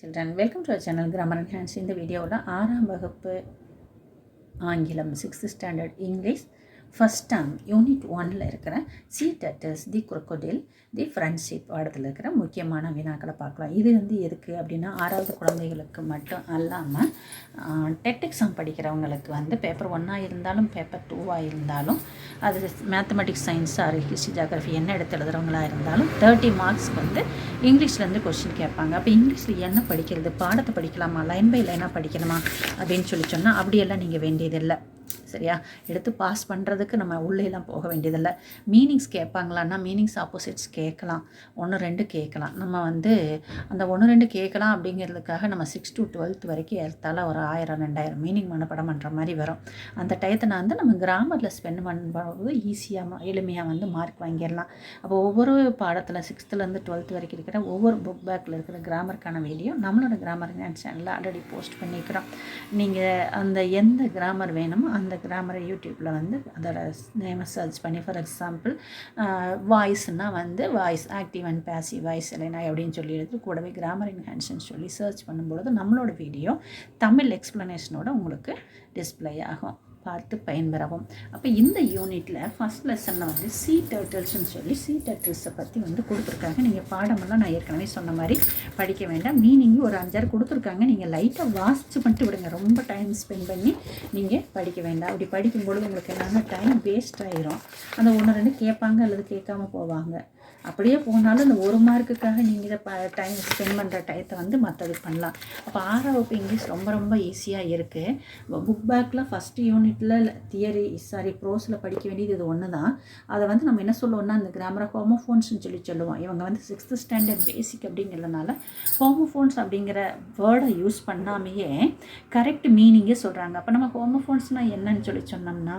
Children, welcome to our channel Grammar Enhance. இந்த வீடியோவில் 6ஆம் வகுப்பு ஆங்கிலம் 6th standard English first term unit 1ல் இருக்கிற சி டர்ட்டில்ஸ் தி crocodile தி ஃப்ரெண்ட்ஷிப் பாடத்தில் இருக்கிற முக்கியமான வினாக்களை பார்க்கலாம். இது எதுக்கு அப்படின்னா 6வது குழந்தைகளுக்கு மட்டும் அல்லாமல் டெட் எக்ஸாம் படிக்கிறவங்களுக்கு பேப்பர் 1ஆக இருந்தாலும் பேப்பர் 2ஆக இருந்தாலும் அது mathematics science or history geography என்ன எடுத்து எழுதுறவங்களாக இருந்தாலும் 30 மார்க்ஸ்க்கு இங்கிலீஷ்லேருந்து கொஸ்டின் கேட்பாங்க. அப்போ இங்கிலீஷில் என்ன படிக்கிறது, பாடத்தை படிக்கலாமா, லைன் பை லைனாக படிக்கணுமா அப்படின்னு சொன்னால் அப்படியெல்லாம் நீங்கள் வேண்டியதில்லை. சரியா, எடுத்து பாஸ் பண்ணுறதுக்கு நம்ம உள்ளேலாம் போக வேண்டியதில்லை. மீனிங்ஸ் கேட்பாங்களான்னா மீனிங்ஸ் ஆப்போசிட்ஸ் கேட்கலாம், 1-2 கேட்கலாம். நம்ம அந்த 1-2 கேட்கலாம் அப்படிங்கிறதுக்காக நம்ம 6 to 12th வரைக்கும் எடுத்தால ஒரு 1000-2000 மீனிங் மனப்படம் பண்ணுற மாதிரி வரும். அந்த டயத்தை நம்ம கிராமரில் ஸ்பெண்ட் பண்ணும்போது ஈஸியாக எளிமையாக மார்க் வாங்கிடலாம். அப்போ ஒவ்வொரு பாடத்தில் 6th-லேருந்து 12th வரைக்கும் இருக்கிற ஒவ்வொரு புக் பேக்கில் இருக்கிற கிராமருக்கான வீடியோ நம்மளோட கிராமர் சேனலில் ஆல்ரெடி போஸ்ட் பண்ணிக்கிறோம். நீங்கள் அந்த எந்த கிராமர் வேணுமோ அந்த கிராமரை யூடியூப்பில் அதோட நேமை சர்ச் பண்ணி, ஃபார் எக்ஸாம்பிள் வாய்ஸ்னால் voice active and passive voice இல்லைனா அப்படின்னு சொல்லி எடுத்து கூடவே கிராமர் என்ஹான்ஸ்ன்னு சொல்லி சர்ச் பண்ணும்பொழுது நம்மளோட வீடியோ தமிழ் எக்ஸ்ப்ளனேஷனோட உங்களுக்கு டிஸ்பிளே ஆகும், பார்த்து பயன்பெறவும். அப்போ இந்த யூனிட்டில் ஃபஸ்ட் லெசனில் சி டர்ட்டில்ஸ்ன்னு சொல்லி சி டர்ட்டில்ஸை பற்றி கொடுத்துருக்காங்க. நீங்கள் பாடமெல்லாம் நான் ஏற்கனவே சொன்ன மாதிரி படிக்க வேண்டாம், மீனிங் ஒரு 5-6 கொடுத்துருக்காங்க. நீங்கள் லைட்டாக வாசித்து பண்ணிட்டு விடுங்க, ரொம்ப டைம் ஸ்பெண்ட் பண்ணி நீங்கள் படிக்க வேண்டாம். அப்படி படிக்கும்பொழுது உங்களுக்கு என்னென்னா டைம் வேஸ்ட் ஆகிரும். அந்த 1-2 கேட்பாங்க அல்லது கேட்காம போவாங்க. அப்படியே போனாலும் இந்த 1 மார்க்குக்காக நீங்கள் இதை டைம் ஸ்பெண்ட் பண்ணுற டயத்தை மற்றதுக்கு பண்ணலாம். அப்போ 6ஆம் வகுப்பு இங்கிலீஷ் ரொம்ப ரொம்ப ஈஸியாக இருக்குது. புக் பேக்கில் ஃபஸ்ட்டு யூனிட்டில் ப்ரோஸில் படிக்க வேண்டியது இது ஒன்று தான். அதை நம்ம என்ன சொல்லுவோம்னா அந்த கிராமரை ஹோமோஃபோன்ஸ்னு சொல்லுவோம். இவங்க 6th ஸ்டாண்டர்ட் பேசிக் அப்படிங்கிறதுனால ஹோமோஃபோன்ஸ் அப்படிங்கிற வேர்டை யூஸ் பண்ணாமையே கரெக்ட் மீனிங்கே சொல்கிறாங்க. அப்போ நம்ம ஹோமோஃபோன்ஸ்னால் என்னன்னு சொன்னோம்னா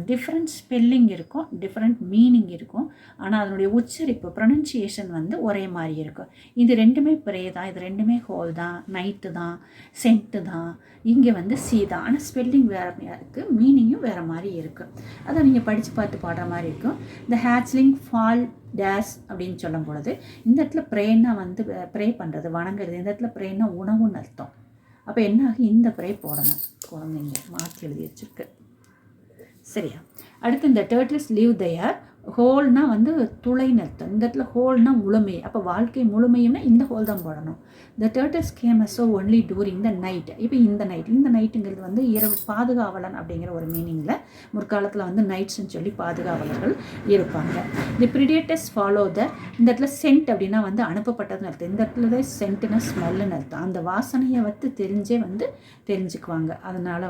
டிஃப்ரெண்ட் ஸ்பெல்லிங் இருக்கும், டிஃப்ரெண்ட் மீனிங் இருக்கும், ஆனால் அதனுடைய உச்சரிப்பு ப்ரொனன்சியேஷன் ஒரே மாதிரி இருக்கும். இது ரெண்டுமே ப்ரே தான், இது ரெண்டுமே ஹோல் தான், நைட்டு தான், சென்ட்டு தான், இங்கே சி தான். ஆனால் ஸ்பெல்லிங் வேறு இருக்குது, மீனிங்கும் வேறு மாதிரி இருக்குது. அதை நீங்கள் படித்து பார்த்து பாடுற மாதிரி இருக்கும். இந்த ஹேட்ச்லிங் ஃபால் டேஸ் அப்படின்னு சொல்லும் பொழுது இந்த இடத்துல ப்ரேன்னா ப்ரே பண்ணுறது, வணங்குறது. இந்த இடத்துல ப்ரேன்னா உணவுன்னு அர்த்தம். அப்போ என்ன ஆகும், இந்த ப்ரே போடணும். குழந்தைங்க மாற்றி எழுதி வச்சுருக்கு. சரியா, அடுத்து இந்த டர்ட்டில்ஸ் லீவ் தயர் ஹோல்னா துளைன்னு அர்த்தம். இந்த இடத்துல ஹோல்னா முழுமை. அப்போ வாழ்க்கை முழுமையும்னா இந்த ஹோல் தான் போடணும். The turtles come so only during the night. இப்போ இந்த நைட்டுங்கிறது இரவு பாதுகாவலன் அப்படிங்கிற ஒரு மீனிங்கில் முற்காலத்தில் நைட்ஸ்ன்னு சொல்லி பாதுகாவலர்கள் இருப்பாங்க. தி ப்ரிடேட்டர்ஸ் ஃபாலோ த. இந்த இடத்துல சென்ட் அப்படின்னா அனுப்பப்பட்டதுன்னு அர்த்தம். இந்த இடத்துல சென்ட்னா ஸ்மெல்லுன்னு அர்த்தம். அந்த வாசனையை தெரிஞ்சே தெரிஞ்சுக்குவாங்க. அதனால்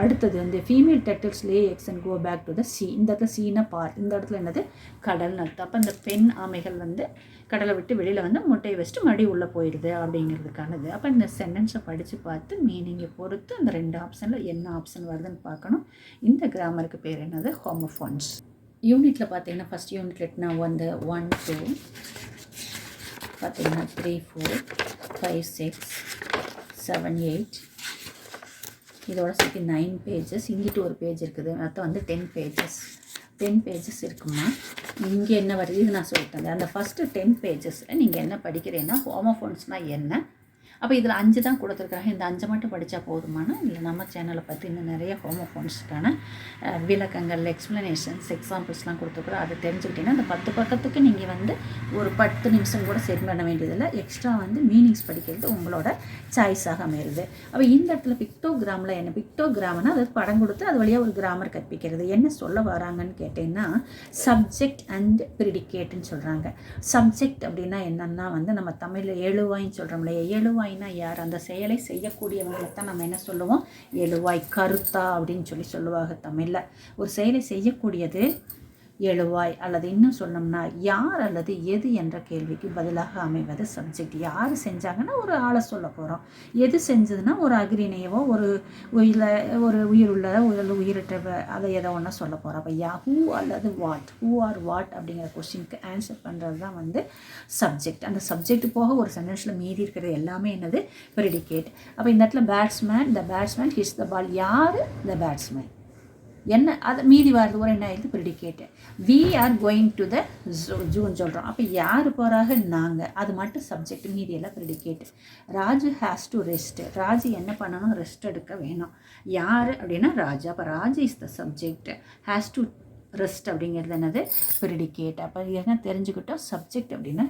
அடுத்தது female turtles lay eggs and go back to the sea. இந்த இடத்துல சீனா பார், இந்த இடத்துல என்னது கடல்னு அர்த்தம். அப்போ இந்த பெண் ஆமைகள் கடலை விட்டு வெளியில் முட்டையை வச்சுட்டு மறுபடியும் உள்ளே போயிடுது அப்படிங்கிறதுக்கானது. அப்போ இந்த சென்டென்ஸை படித்து பார்த்து மீனிங்கை பொறுத்து அந்த 2 ஆப்ஷனில் என்ன ஆப்ஷன் வருதுன்னு பார்க்கணும். இந்த கிராமருக்கு பேர் என்னது, ஹோமோஃபோன்ஸ். யூனிட்டில் பார்த்தீங்கன்னா ஃபஸ்ட் யூனிட்னா 1, 2 பார்த்தீங்கன்னா 3, 4, 5, 6, 7, 8 இதோட சேர்த்து 9 பேஜஸ். இங்கிட்டு ஒரு பேஜ் இருக்குது, மொத்தம் 10 பேஜஸ் இருக்குமா. இங்கே என்ன வருது இது நான் சொல்லிட்டேன். அந்த ஃபஸ்ட்டு 10 பேஜஸில் நீங்கள் என்ன படிக்கிறீங்கன்னா ஹோமோஃபோன்ஸ்னால் என்ன. அப்போ இதில் 5 தான் கொடுத்துருக்குறாங்க. இந்த 5 மட்டும் படித்தா போதுமானா இல்லை நம்ம சேனலை பற்றி இன்னும் நிறைய ஹோமோஃபோன்ஸுக்கான விளக்கங்கள், எக்ஸ்ப்ளனேஷன்ஸ், எக்ஸாம்பிள்ஸ்லாம் கொடுத்துருக்குறோம். அதை தெரிஞ்சுக்கிட்டிங்கன்னா அந்த 10 பக்கத்துக்கு நீங்கள் ஒரு 10 நிமிஷம் கூட செட் பண்ண வேண்டியதில்லை. எக்ஸ்ட்ரா மீனிங்ஸ் படிக்கிறது உங்களோட சாய்ஸாக அமையிறது. அப்போ இந்த இடத்துல பிக்டோகிராமில் என்ன, பிக்டோகிராம்னா அது படம் கொடுத்து அது வழியாக ஒரு கிராமர் கற்பிக்கிறது. என்ன சொல்ல வராங்கன்னு கேட்டிங்கன்னா சப்ஜெக்ட் அண்ட் ப்ரிடிகேட்டுன்னு சொல்கிறாங்க. சப்ஜெக்ட் அப்படின்னா என்னென்னா நம்ம தமிழில் எழுவாயின்னு சொல்கிறோம் இல்லையா. எழுவாய் யார், அந்த செயலை செய்யக்கூடியவங்களை தான் நம்ம என்ன சொல்லுவோம், எழுவாய், கருத்தா அப்படின்னு சொல்லுவாங்க தமிழில். ஒரு செயலை செய்யக்கூடியது எழுவாய். அல்லது இன்னும் சொன்னோம்னா யார் அல்லது எது என்ற கேள்விக்கு பதிலாக அமைவது சப்ஜெக்ட். யார் செஞ்சாங்கன்னா ஒரு ஆளை சொல்ல போகிறோம், எது செஞ்சதுன்னா ஒரு அக்ரிணையவோ ஒரு உயிருள்ள உயிரற்ற அதை எதோ ஒன்று சொல்ல போகிறோம். அப்போ ஹூ அல்லது வாட், ஹூ ஆர் வாட் அப்படிங்கிற கொஸ்டினுக்கு ஆன்சர் பண்ணுறது தான் சப்ஜெக்ட். அந்த சப்ஜெக்ட் போக ஒரு சென்டென்ஸில் மீதி இருக்கிறது எல்லாமே என்னது, ப்ரெடிகேட். அப்போ இந்த இடத்துல batsman, the batsman hits the ball. யார், த பேட்ஸ்மேன். என்ன அது மீதி வாரது ஒரு என்ன ஆயிடுது predicate. We are going to the ஜூன்னு சொல்கிறோம். அப்போ யார் போகிறாங்க? நாங்கள். அது மட்டும் சப்ஜெக்ட், மீதி எல்லாம் predicate. Raju has to rest. Raju என்ன பண்ணணும்? ரெஸ்ட் எடுக்க வேணும். யார் அப்படின்னா ராஜு. அப்போ Raju is the subject. Has to rest அப்படிங்கிறது என்னது? ப்ரிடிகேட். அப்போ என்ன தெரிஞ்சுக்கிட்டோம்? சப்ஜெக்ட் அப்படின்னா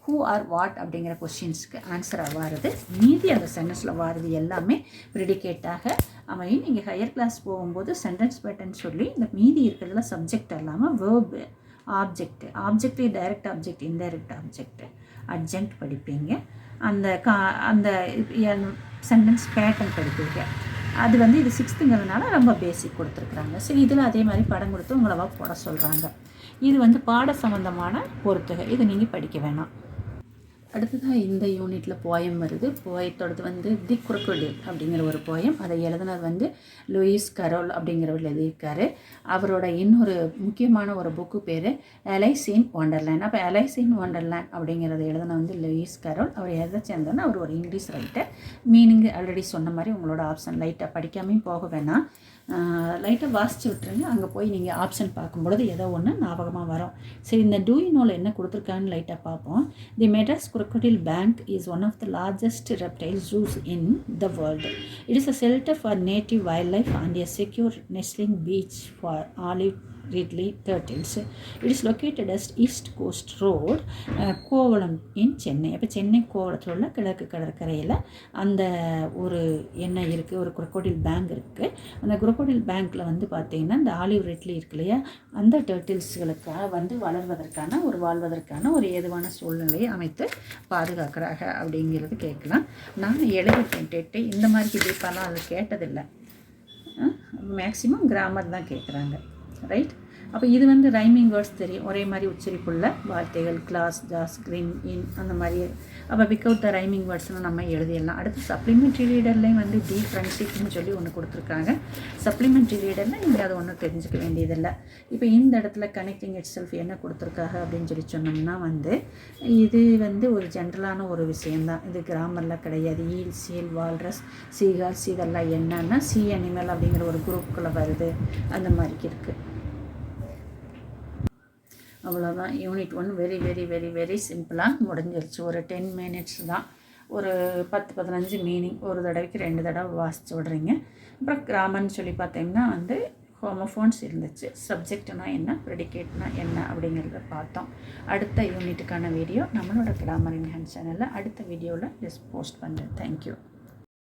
ஹூ ஆர் வாட் அப்படிங்கிற கொஸ்டின்ஸ்க்கு ஆன்சராக வாருது. மீதி அந்த சென்டென்ஸில் வாருது எல்லாமே ப்ரிடிகேட்டாக அமையும். நீங்கள் ஹையர் கிளாஸ் போகும்போது சென்டென்ஸ் பேட்டர்ன் சொல்லி இந்த மீதி இருக்கிறதுல சப்ஜெக்ட் இல்லாமல் verb, object direct object, indirect object, adjunct படிப்பீங்க. அந்த சென்டென்ஸ் பேட்டர்ன் படிப்பீங்க. அது வந்து இது 6ங்கிறதுனால ரொம்ப பேசிக் கொடுத்துருக்குறாங்க. சரி, இதில் அதே மாதிரி படம் கொடுத்து உங்களவா போட சொல்கிறாங்க. இது வந்து பாட சம்பந்தமான பொறுத்துக. இது நீங்கள் படிக்க வேணாம். அடுத்ததாக இந்த யூனிட்டில் போயம் வருது. போயத்தோடது வந்து தி குரோக்கோடைல் அப்படிங்கிற ஒரு போயம். அதை எழுதினது வந்து லூயிஸ் கரோல் அப்படிங்கிறவர் எழுதியிருக்காரு. அவரோட இன்னொரு முக்கியமான ஒரு புக்கு பேர் அலைஸ் இன் ஒண்டர்லேண்ட். அப்போ அலைஸ் இன் ஒண்டர்லேண்ட் அப்படிங்கிறத எழுதின வந்து லூயிஸ் கரோல். அவர் எதை சேர்ந்தோன்னா அவர் ஒரு இங்கிலீஷ் ரைட்டர். மீனிங் ஆல்ரெடி சொன்ன மாதிரி உங்களோட ஆப்ஷன் லைட்டாக படிக்காமையும் போக வேணாம், லைட்டாக வாசித்து விட்டுருங்க. அங்கே போய் நீங்கள் ஆப்ஷன் பார்க்கும்பொழுது ஏதோ ஒன்று ஞாபகமாக வரும். சரி, இந்த டூ யூ நோவில் என்ன கொடுத்துருக்கான்னு லைட்டாக பார்ப்போம். தி Madras crocodile bank is one of the largest reptile zoos in the world. It is a shelter for native wildlife and a secure nesting beach for olive ridley turtles. It is located as East Coast Road, Kovalam இன் சென்னை. அப்போ சென்னை கோவளத்தில் உள்ள கிழக்கு கடற்கரையில் அந்த ஒரு என்ன இருக்குது, ஒரு crocodile bank இருக்குது. அந்த குரோக்கோடைல் பேங்க்கில் வந்து பார்த்திங்கன்னா இந்த ஆலிவ் ரிட்லி இருக்கு இல்லையா, அந்த டர்ட்டில்ஸ்களுக்காக வந்து வாழ்வதற்கான ஒரு ஏதுவான சூழ்நிலையை அமைத்து பாதுகாக்கிறாங்க அப்படிங்கிறது கேட்கலாம். நான் எழுதிட்டேன். இந்த மாதிரி டீப்பாலாம் அது கேட்டதில்லை. மேக்ஸிமம் கிராமர் தான் கேட்குறாங்க. ரைட். அப்போ இது வந்து ரைமிங் வேர்ட்ஸ் தெரியும், ஒரே மாதிரி உச்சரிப்புள்ள வார்த்தைகள், கிளாஸ், ஜாஸ், கிரீன், இன், அந்த மாதிரி. அப்போ விக்கவுட் த ரைமிங் வேர்ட்ஸ்னால் நம்ம எழுதிடலாம். அடுத்து சப்ளிமெண்ட்ரி ரீடர்லேயும் வந்து டி ஃப்ரெண்ட்ஷிப்னு சொல்லி ஒன்று கொடுத்துருக்காங்க. சப்ளிமெண்ட்ரி ரீடரில் நீங்கள் அதை ஒன்றும் தெரிஞ்சுக்க வேண்டியதில்லை. இப்போ இந்த இடத்துல கனெக்டிங் இட் செல்ஃப் என்ன கொடுத்துருக்காங்க அப்படின்னு சொல்லி சொன்னோம்னா வந்து இது வந்து ஒரு ஜென்ரலான ஒரு விஷயந்தான். இது கிராமரில் கிடையாது. ஈல், சீல், வால்ரஸ், சீகால்ஸ் இதெல்லாம் என்னன்னா சி அனிமல் அப்படிங்கிற ஒரு குரூப்புக்குள்ளே வருது, அந்த மாதிரி இருக்குது. அவ்வளோதான். Unit 1 very very very very சிம்பிளாக முடிஞ்சிருச்சு. ஒரு 10 minutes தான். ஒரு 10-15 மீனிங் ஒரு தடவைக்கு 2 தடவை வாசித்து விடுறீங்க. அப்புறம் கிராமர்னு சொல்லி பார்த்தீங்கன்னா வந்து ஹோமோஃபோன்ஸ் இருந்துச்சு. சப்ஜெக்ட்னா என்ன, ப்ரெடிகேட்னா என்ன அப்படிங்கிறத பார்த்தோம். அடுத்த யூனிட்டுக்கான வீடியோ நம்மளோட கிராமர் இன் ஹேண்ட் சேனலில் அடுத்த வீடியோவில் போஸ்ட் பண்ணுறேன். தேங்க்யூ.